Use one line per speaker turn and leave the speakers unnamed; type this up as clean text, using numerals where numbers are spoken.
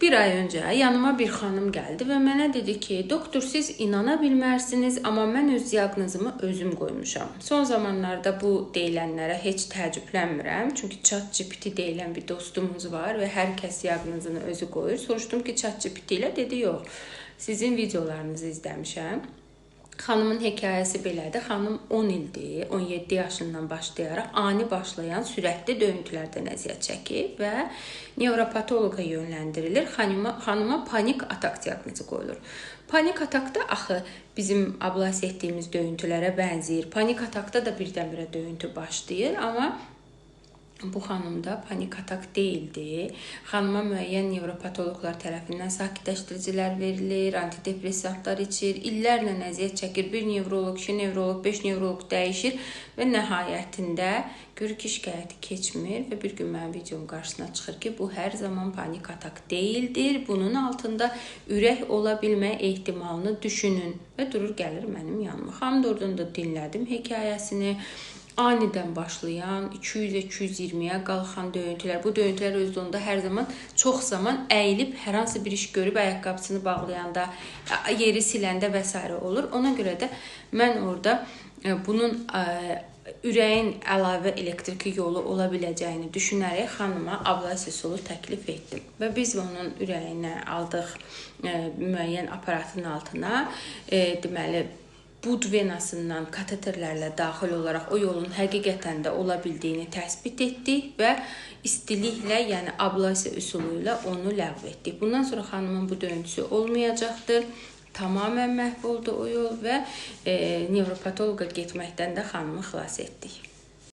Bir ay öncə yanıma bir xanım gəldi və mənə dedi ki, doktor siz inana bilmərsiniz, amma mən öz diaqnozumu özüm qoymuşam. Son zamanlarda bu deyilənlərə heç təəccüblənmirəm. Çünki ChatGPT deyilən bir dostumuz var və hər kəs diaqnozunu özü qoyur. Soruşdum ki, ChatGPT ilə, dedi yox. Sizin videolarınızı izləmişəm. Xanımın hekayəsi belədir. Xanım 10 ildir, 17 yaşından başlayaraq ani başlayan sürətli döyüntülərdən əziyyət çəkir və nevropatoloqa yönləndirilir. Xanıma panik atak diaqnozu qoyulur. Panik atakda axı bizim ablasiya etdiyimiz döyüntülərə bənzəyir. Panik atakda da birdən-birə döyüntü başlayır, amma bu xanımda panik atak deyildi. Xanıma müəyyən nevropatoloqlar tərəfindən sakitləşdiricilər verilir, antidepressantlar içir, illərlə əziyyət çəkir. Bir nevroloq, 2 nevroloq, 5 nevroloq dəyişir və nəhayətində görür ki, şikayəti keçmir və bir gün mənim videom qarşısına çıxır ki, bu hər zaman panik atak deyildir. Bunun altında ürək ola bilmə ehtimalını düşünün və durur gəlir mənim yanıma. Xanım da dinlədim hekayəsini. Anidən başlayan, 200-220-yə qalxan döyüntülər. Bu döyüntülər özündə hər zaman, çox zaman əyilib hər hansı bir iş görüb, ayaqqabısını bağlayanda, yeri siləndə və s. olur. Ona görə də mən orada bunun ürəyin əlavə elektriki yolu ola biləcəyini düşünərək xanıma ablasiya üsulu təklif etdim. Və biz onun ürəyinə aldıq müəyyən aparatın altına, deməli, bud venasından kateterlərlə daxil olaraq o yolun həqiqətən də ola bildiyini təsbit etdik və istiliklə, yəni ablasiya üsulu ilə onu ləğv etdik. Bundan sonra xanımın bu döyüntüsü olmayacaqdır. Tamamilə məhv oldu o yol və nevropatoloqa getməkdən də xanımı xilas etdik.